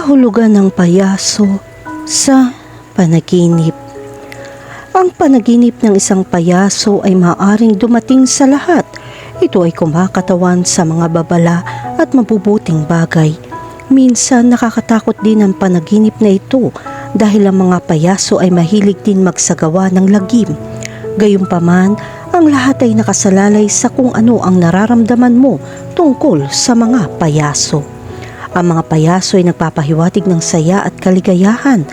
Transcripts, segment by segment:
Kahulugan ng payaso sa panaginip. Ang panaginip ng isang payaso ay maaaring dumating sa lahat. Ito ay kumakatawan sa mga babala at mabubuting bagay. Minsan nakakatakot din ang panaginip na ito dahil ang mga payaso ay mahilig din magsagawa ng lagim. Gayunpaman, ang lahat ay nakasalalay sa kung ano ang nararamdaman mo tungkol sa mga payaso. Ang mga payaso ay nagpapahiwatig ng saya at kaligayahan.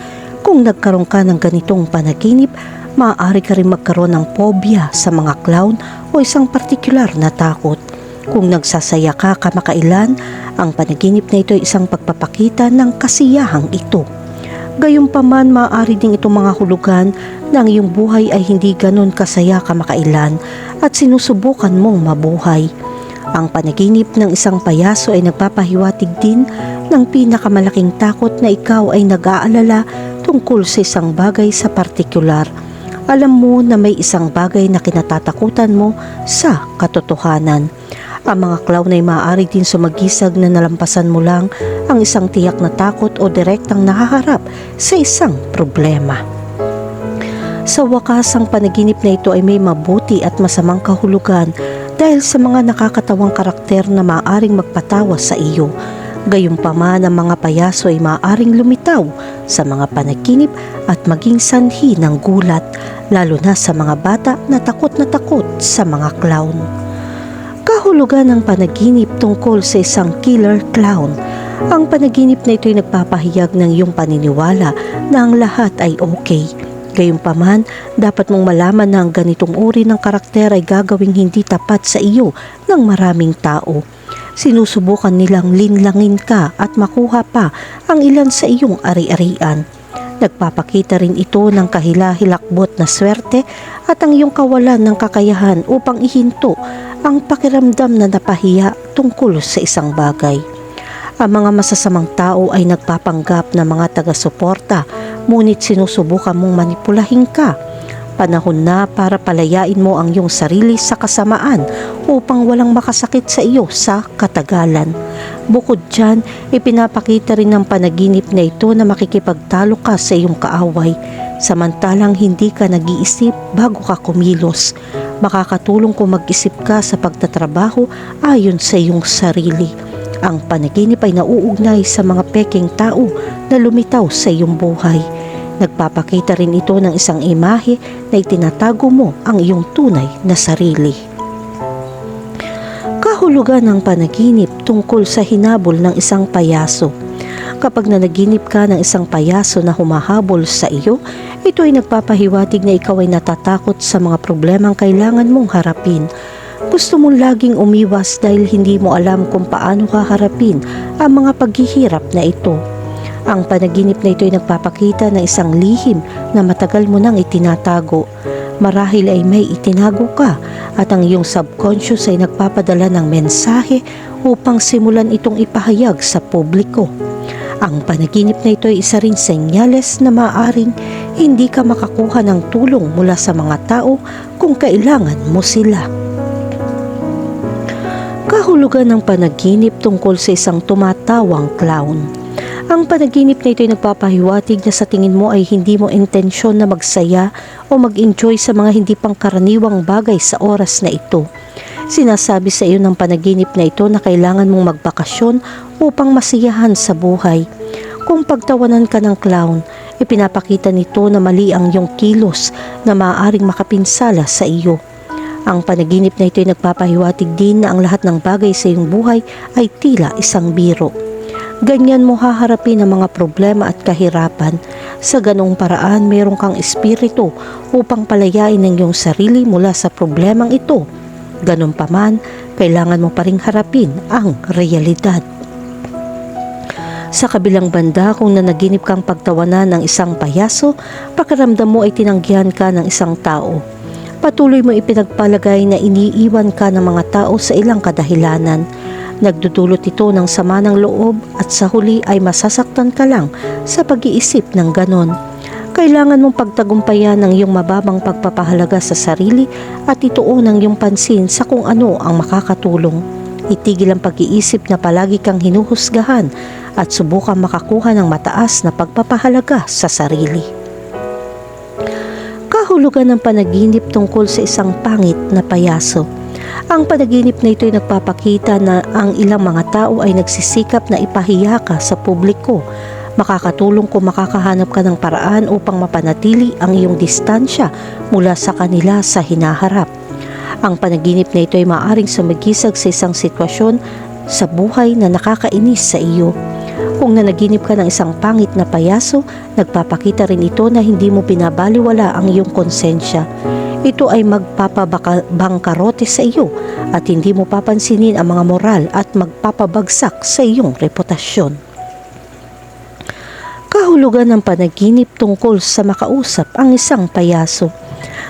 Kung nagkaroon ka ng ganitong panaginip, maaari ka rin magkaroon ng phobia sa mga clown o isang partikular na takot. Kung nagsasaya ka kamakailan, ang panaginip na ito ay isang pagpapakita ng kasiyahang ito. Gayunpaman, maaari ding itong mga hulugan na ang iyong buhay ay hindi ganon kasaya kamakailan at sinusubukan mong mabuhay. Ang panaginip ng isang payaso ay nagpapahiwatig din ng pinakamalaking takot na ikaw ay nag-aalala tungkol sa isang bagay sa partikular. Alam mo na may isang bagay na kinatatakutan mo sa katotohanan. Ang mga clown ay maaari din sumagisag na nalampasan mo lang ang isang tiyak na takot o direktang nahaharap sa isang problema. Sa wakas, ang panaginip na ito ay may mabuti at masamang kahulugan dahil sa mga nakakatawang karakter na maaaring magpatawa sa iyo. Gayunpaman, ang mga payaso ay maaaring lumitaw sa mga panaginip at maging sanhi ng gulat, lalo na sa mga bata na takot sa mga clown. Kahulugan ng panaginip tungkol sa isang killer clown. Ang panaginip na ito ay nagpapahayag ng iyong paniniwala na ang lahat ay okay. Gayunpaman, dapat mong malaman na ang ganitong uri ng karakter ay gagawing hindi tapat sa iyo ng maraming tao. Sinusubukan nilang linlangin ka at makuha pa ang ilan sa iyong ari-arian. Nagpapakita rin ito ng kahila-hilakbot na swerte at ang iyong kawalan ng kakayahan upang ihinto ang pakiramdam na napahiya tungkol sa isang bagay. Ang mga masasamang tao ay nagpapanggap na mga taga-suporta, ngunit sinusubukan mong manipulahin ka. Panahon na para palayain mo ang iyong sarili sa kasamaan upang walang makasakit sa iyo sa katagalan. Bukod dyan, ipinapakita rin ng panaginip na ito na makikipagtalo ka sa iyong kaaway, samantalang hindi ka nag-iisip bago ka kumilos. Makakatulong kung mag-isip ka sa pagtatrabaho ayon sa iyong sarili. Ang panaginip ay nauugnay sa mga pekeng tao na lumitaw sa iyong buhay. Nagpapakita rin ito ng isang imahe na itinatago mo ang iyong tunay na sarili. Kahulugan ng panaginip tungkol sa hinabol ng isang payaso. Kapag nanaginip ka ng isang payaso na humahabol sa iyo, ito ay nagpapahiwatig na ikaw ay natatakot sa mga problemang kailangan mong harapin. Gusto mong laging umiwas dahil hindi mo alam kung paano haharapin ang mga paghihirap na ito. Ang panaginip na ito ay nagpapakita ng isang lihim na matagal mo nang itinatago. Marahil ay may itinago ka at ang iyong subconscious ay nagpapadala ng mensahe upang simulan itong ipahayag sa publiko. Ang panaginip na ito ay isa rin senyales na maaaring hindi ka makakuha ng tulong mula sa mga tao kung kailangan mo sila. Kahulugan ng panaginip tungkol sa isang tumatawang clown. Ang panaginip na ito ay nagpapahiwatig na sa tingin mo ay hindi mo intensyon na magsaya o mag-enjoy sa mga hindi pangkaraniwang bagay sa oras na ito. Sinasabi sa iyo ng panaginip na ito na kailangan mong magbakasyon upang masiyahan sa buhay. Kung pagtawanan ka ng clown, ipinapakita nito na mali ang iyong kilos na maaaring makapinsala sa iyo. Ang panaginip na ito ay nagpapahiwatig din na ang lahat ng bagay sa iyong buhay ay tila isang biro. Ganyan mo haharapin ang mga problema at kahirapan. Sa ganong paraan, mayroon kang espiritu upang palayain ang iyong sarili mula sa problemang ito. Ganon pa man, kailangan mo pa ring harapin ang realidad. Sa kabilang banda, kung nanaginip kang pagtawanan ng isang payaso, pakiramdam mo ay tinanggihan ka ng isang tao. Patuloy mo ipinagpalagay na iniiwan ka ng mga tao sa ilang kadahilanan. Nagdudulot ito ng sama ng loob at sa huli ay masasaktan ka lang sa pag-iisip ng ganon. Kailangan mong pagtagumpayan ang iyong mababang pagpapahalaga sa sarili at ituon ang iyong pansin sa kung ano ang makakatulong. Itigil ang pag-iisip na palagi kang hinuhusgahan at subukan makakuha ng mataas na pagpapahalaga sa sarili. Kahulugan ng panaginip tungkol sa isang pangit na payaso. Ang panaginip na ito ay nagpapakita na ang ilang mga tao ay nagsisikap na ipahiya ka sa publiko. Makakatulong kung makakahanap ka ng paraan upang mapanatili ang iyong distansya mula sa kanila sa hinaharap. Ang panaginip na ito ay maaaring sumigisag sa isang sitwasyon sa buhay na nakakainis sa iyo. Kung nanaginip ka ng isang pangit na payaso, nagpapakita rin ito na hindi mo binabaliwala ang iyong konsensya. Ito ay magpapabangkarote sa iyo at hindi mo papansinin ang mga moral at magpapabagsak sa iyong reputasyon. Kahulugan ng panaginip tungkol sa makausap ang isang payaso.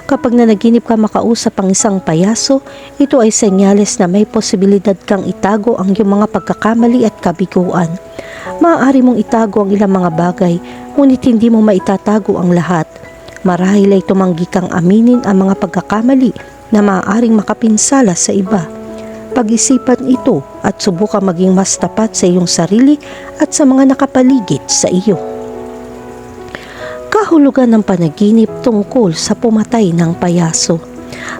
Kapag nanaginip ka makausap ang isang payaso, ito ay senyales na may posibilidad kang itago ang iyong mga pagkakamali at kabiguan. Maaari mong itago ang ilang mga bagay, ngunit hindi mo maitatago ang lahat. Marahil ay tumanggi kang aminin ang mga pagkakamali na maaaring makapinsala sa iba. Pag-isipan ito at subukan maging mas tapat sa iyong sarili at sa mga nakapaligid sa iyo. Kahulugan ng panaginip tungkol sa pumatay ng payaso.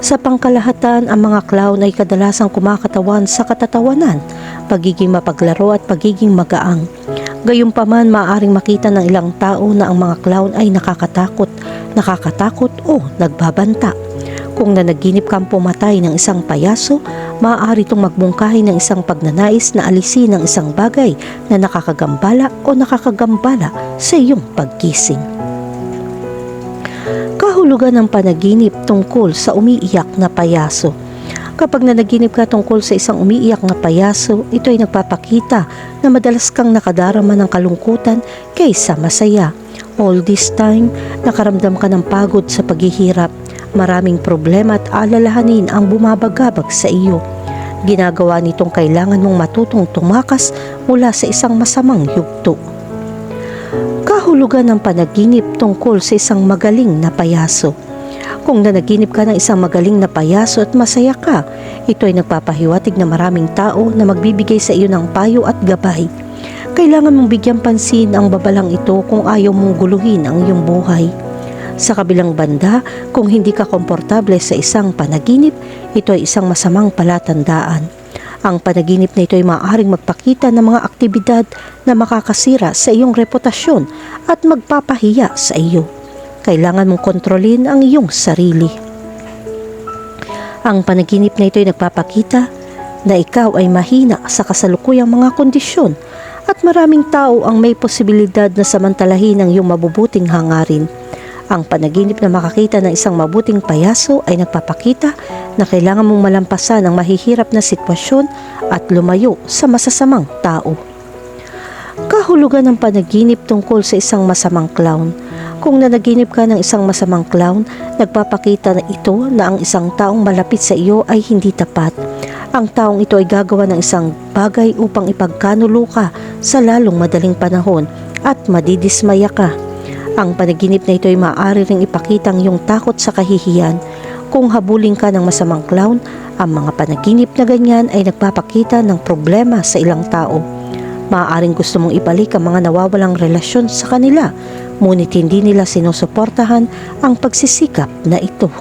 Sa pangkalahatan, ang mga clown ay kadalasang kumakatawan sa katatawanan, pagiging mapaglaro at pagiging magaang. Gayunpaman, maaaring makita ng ilang tao na ang mga clown ay nakakatakot o nagbabanta. Kung nanaginip kang pumatay ng isang payaso, maaari itong magbungkahi ng isang pagnanais na alisin ng isang bagay na nakakagambala o nakakagambala sa iyong paggising. Kahulugan ng panaginip tungkol sa umiiyak na payaso. Kapag nanaginip ka tungkol sa isang umiiyak na payaso, ito ay nagpapakita na madalas kang nakadarama ng kalungkutan kaysa masaya. All this time, nakaramdam ka ng pagod sa paghihirap. Maraming problema at alalahanin ang bumabagabag sa iyo. Ginagawa nitong kailangan mong matutong tumakas mula sa isang masamang yugto. Kahulugan ng panaginip tungkol sa isang magaling na payaso. Kung nanaginip ka ng isang magaling na payaso at masaya ka, ito ay nagpapahiwatig na maraming tao na magbibigay sa iyo ng payo at gabay. Kailangan mong bigyang pansin ang babalang ito kung ayaw mong guluhin ang iyong buhay. Sa kabilang banda, kung hindi ka komportable sa isang panaginip, ito ay isang masamang palatandaan. Ang panaginip na ito ay maaaring magpakita ng mga aktibidad na makakasira sa iyong reputasyon at magpapahiya sa iyo. Kailangan mong kontrolin ang iyong sarili. Ang panaginip na ito ay nagpapakita na ikaw ay mahina sa kasalukuyang mga kondisyon at maraming tao ang may posibilidad na samantalahin ang iyong mabubuting hangarin. Ang panaginip na makakita ng isang mabuting payaso ay nagpapakita na kailangan mong malampasan ang mahihirap na sitwasyon at lumayo sa masasamang tao. Kahulugan ng panaginip tungkol sa isang masamang clown. Kung nanaginip ka ng isang masamang clown, nagpapakita na ito na ang isang taong malapit sa iyo ay hindi tapat. Ang taong ito ay gagawa ng isang bagay upang ipagkanulo ka sa lalong madaling panahon at madidismaya ka. Ang panaginip na ito ay maaari ring ipakita ang iyong takot sa kahihiyan. Kung habulin ka ng masamang clown, ang mga panaginip na ganyan ay nagpapakita ng problema sa ilang tao. Maaaring gusto mong ibalik ang mga nawawalang relasyon sa kanila, ngunit hindi nila sinusuportahan ang pagsisikap na ito.